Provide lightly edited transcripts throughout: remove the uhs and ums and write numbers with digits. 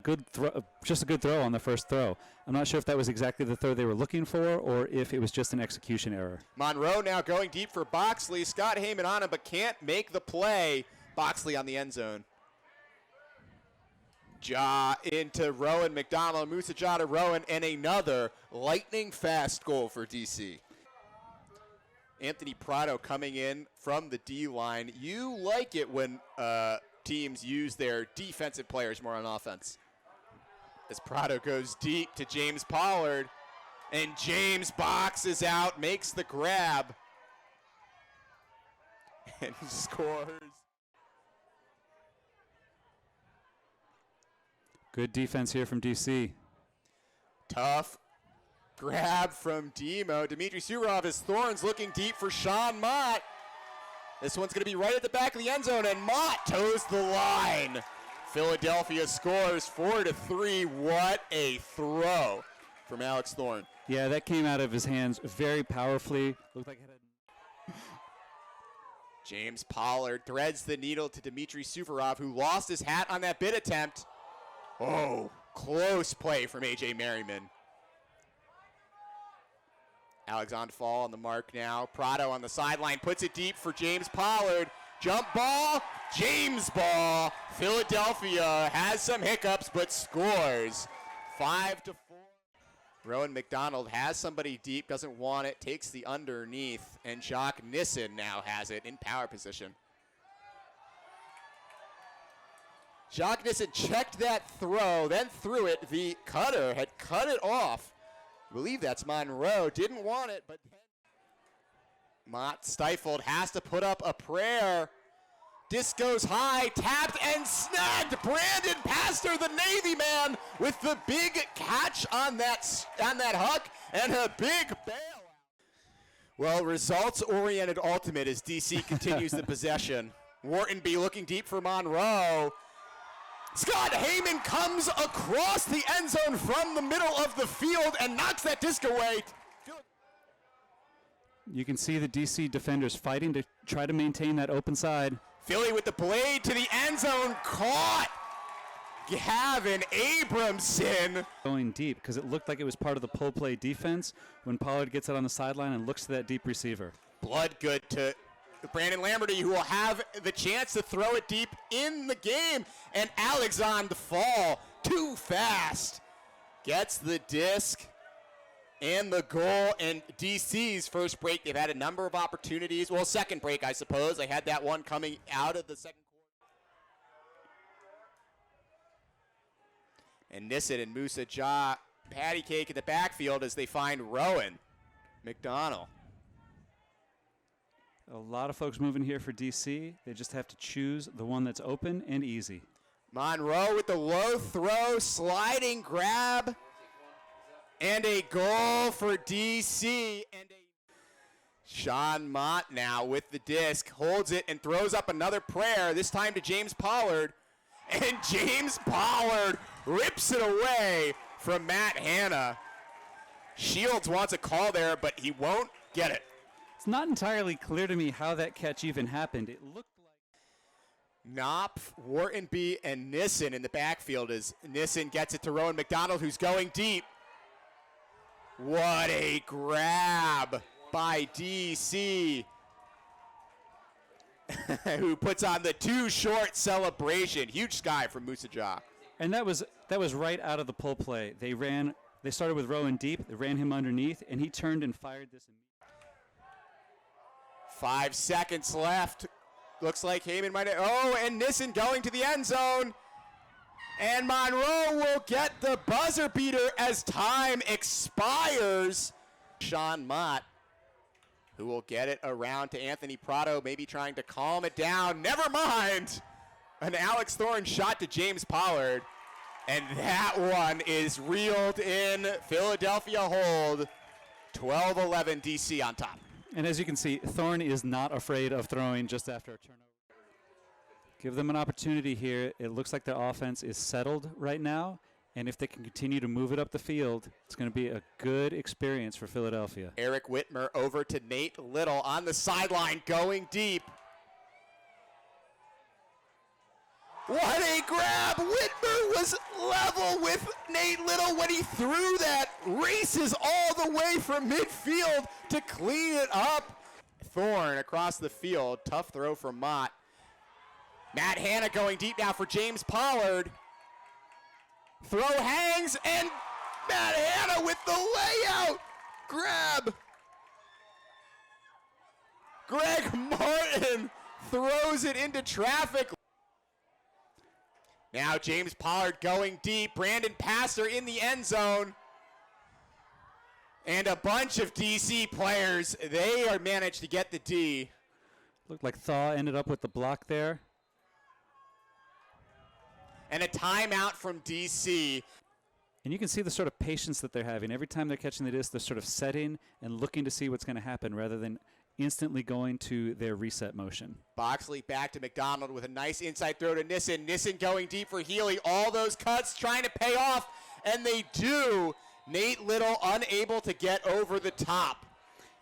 Good throw, just a good throw on the first throw. I'm not sure if that was exactly the throw they were looking for or if it was just an execution error. Monroe now going deep for Boxley. Scott Heyman on him, but can't make the play. Boxley on the end zone. Ja into Rowan McDonald, Musa Ja to Rowan, and another lightning fast goal for DC. Anthony Prado coming in from the D-line. You like it when teams use their defensive players more on offense. As Prado goes deep to James Pollard, and James boxes out, makes the grab, and scores. Good defense here from DC. Tough grab from Demo. Dmitry Surov as Thorns looking deep for Sean Mott. This one's going to be right at the back of the end zone, and Mott toes the line. Philadelphia scores 4-3. What a throw from Alex Thorne. Yeah, that came out of his hands very powerfully. Looked like it had... James Pollard threads the needle to Dmitry Suvorov, who lost his hat on that bid attempt. Oh, close play from A.J. Merriman. Alexander Fall on the mark now. Prado on the sideline, puts it deep for James Pollard. Jump ball, James ball. Philadelphia has some hiccups, but scores 5-4. Rowan McDonald has somebody deep, doesn't want it, takes the underneath, and Jacques Nissen now has it in power position. Jacques Nissen checked that throw, then threw it. The cutter had cut it off. I believe that's Monroe. Didn't want it, but Mott stifled, has to put up a prayer. Disc goes high, tapped and snagged. Brandon Pastor, the Navy man, with the big catch on that huck and a big bailout. Well, results-oriented ultimate as DC continues the possession. Whartonby looking deep for Monroe. Scott Heyman comes across the end zone from the middle of the field and knocks that disc away. You can see the DC defenders fighting to try to maintain that open side. Philly with the blade to the end zone, caught Gavin Abramson. Going deep because it looked like it was part of the pull play defense when Pollard gets it on the sideline and looks to that deep receiver. Blood good to Brandon Lamberty, who will have the chance to throw it deep in the game. And Alexander Fall, too fast, gets the disc and the goal. And DC's first break, they've had a number of opportunities. Well, second break, I suppose. They had that one coming out of the second quarter. And Nissen and Musa Ja patty cake in the backfield as they find Rowan McDonald. A lot of folks moving here for DC. They just have to choose the one that's open and easy. Monroe with the low throw, sliding grab, and a goal for DC. And Sean Mott now with the disc, holds it and throws up another prayer, this time to James Pollard. And James Pollard rips it away from Matt Hanna. Shields wants a call there, but he won't get it. It's not entirely clear to me how that catch even happened. It looked like Knopf, Whartonby, and Nissen in the backfield as Nissen gets it to Rowan McDonald, who's going deep. What a grab by DC, who puts on the too short celebration. Huge sky from Musa Ja. And that was right out of the pull play. They started with Rowan deep, they ran him underneath, and he turned and fired this immediately. 5 seconds left. Looks like Heyman might have, oh, and Nissen going to the end zone. And Monroe will get the buzzer beater as time expires. Sean Mott, who will get it around to Anthony Prado, maybe trying to calm it down. Never mind. An Alex Thorne shot to James Pollard. And that one is reeled in. Philadelphia hold. 12-11 DC on top. And as you can see, Thorne is not afraid of throwing just after a turnover. Give them an opportunity here. It looks like their offense is settled right now. And if they can continue to move it up the field, it's going to be a good experience for Philadelphia. Eric Whitmer over to Nate Little on the sideline, going deep. What a grab! Whitmer was level with Nate Little when he threw that. Races all the way from midfield to clean it up. Thorne across the field. Tough throw from Mott. Matt Hanna going deep now for James Pollard. Throw hangs, and Matt Hanna with the layout. Grab. Greg Martin throws it into traffic. Now James Pollard going deep. Brandon Passer in the end zone. And a bunch of DC players, they are managed to get the D. Looked like Thaw ended up with the block there. And a timeout from DC. And you can see the sort of patience that they're having. Every time they're catching the disc, they're sort of setting and looking to see what's going to happen rather than instantly going to their reset motion. Boxley back to McDonald with a nice inside throw to Nissen. Nissen going deep for Healy. All those cuts trying to pay off, and they do. Nate Little unable to get over the top.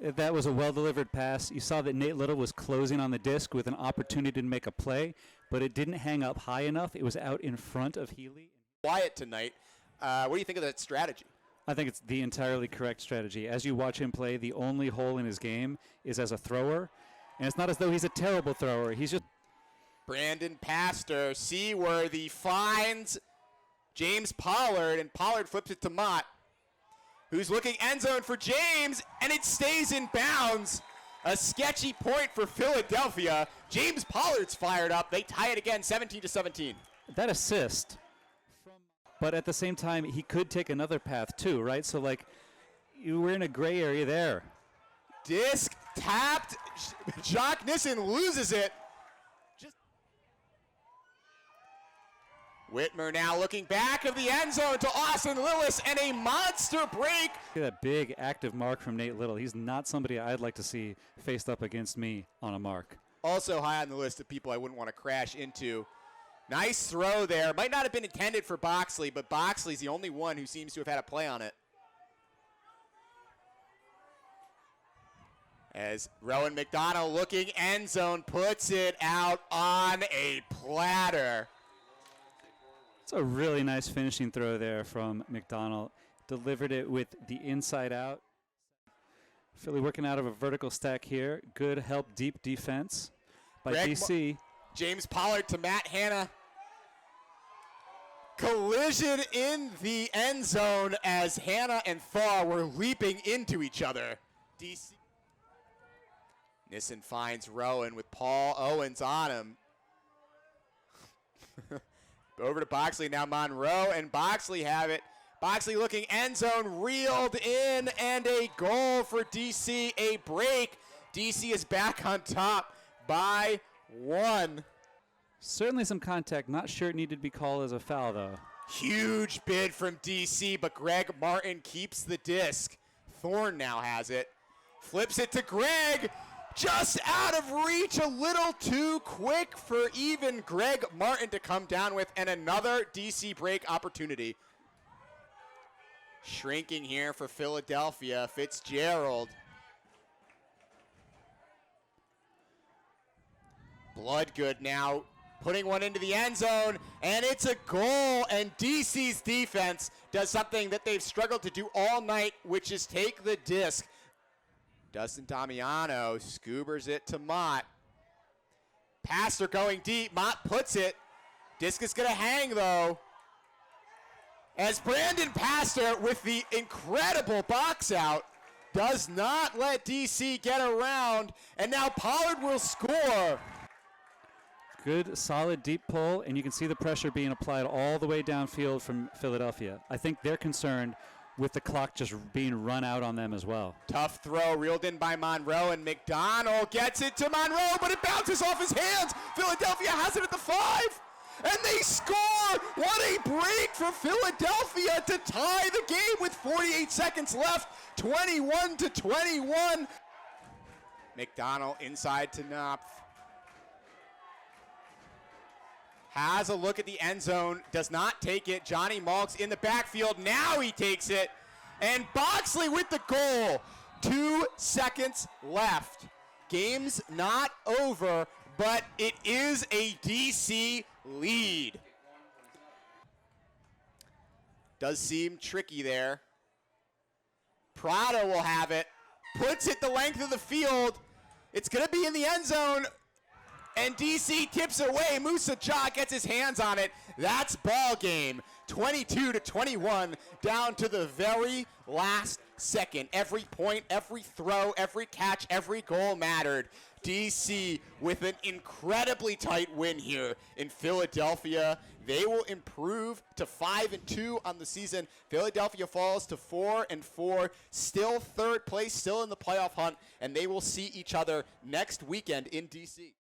That was a well-delivered pass. You saw that Nate Little was closing on the disc with an opportunity to make a play, but it didn't hang up high enough. It was out in front of Healy. Quiet tonight. What do you think of that strategy? I think it's the entirely correct strategy. As you watch him play, the only hole in his game is as a thrower, and it's not as though he's a terrible thrower. He's just... Brandon Pastor, Seaworthy finds James Pollard, and Pollard flips it to Mott, who's looking end zone for James, and it stays in bounds. A sketchy point for Philadelphia. James Pollard's fired up. They tie it again, 17-17. That assist, but at the same time, he could take another path too, right? So, like, you were in a gray area there. Disc tapped. Jock Nissen loses it. Whitmer now looking back of the end zone to Austin Lillis, and a monster break. Look at that big active mark from Nate Little. He's not somebody I'd like to see faced up against me on a mark. Also high on the list of people I wouldn't want to crash into. Nice throw there. Might not have been intended for Boxley, but Boxley's the only one who seems to have had a play on it. As Rowan McDonald looking end zone puts it out on a platter. It's a really nice finishing throw there from McDonald. Delivered it with the inside out. Philly working out of a vertical stack here. Good help, deep defense by DC. James Pollard to Matt Hanna. Collision in the end zone as Hanna and Thaw were leaping into each other. DC. Nissen finds Rowan with Paul Owens on him. Over to Boxley now, Monroe, and Boxley have it. Boxley looking end zone, reeled in, and a goal for DC, a break. DC is back on top by 1. Certainly some contact. Not sure it needed to be called as a foul, though. Huge bid from DC, but Greg Martin keeps the disc. Thorne now has it. Flips it to Greg. Just out of reach, a little too quick for even Greg Martin to come down with, and another DC break opportunity. Shrinking here for Philadelphia, Fitzgerald. Bloodgood now putting one into the end zone, and it's a goal, and DC's defense does something that they've struggled to do all night, which is take the disc. Dustin Damiano scoobers it to Mott. Passer going deep. Mott puts it. Disc is going to hang, though. As Brandon Passer, with the incredible box out, does not let DC get around. And now Pollard will score. Good, solid, deep pull, and you can see the pressure being applied all the way downfield from Philadelphia. I think they're concerned with the clock just being run out on them as well. Tough throw, reeled in by Monroe, and McDonald gets it to Monroe, but it bounces off his hands. Philadelphia has it at the 5, and they score! What a break for Philadelphia to tie the game with 48 seconds left, 21-21. McDonald inside to Knopf. Has a look at the end zone, does not take it. Johnny Malks in the backfield, now he takes it. And Boxley with the goal. 2 seconds left. Game's not over, but it is a DC lead. Does seem tricky there. Prado will have it. Puts it the length of the field. It's going to be in the end zone. And DC tips away. Musa Cha gets his hands on it. That's ball game. 22-21, down to the very last second. Every point, every throw, every catch, every goal mattered. DC with an incredibly tight win here in Philadelphia. They will improve to 5-2 on the season. Philadelphia falls to 4-4, still third place, still in the playoff hunt, and they will see each other next weekend in DC.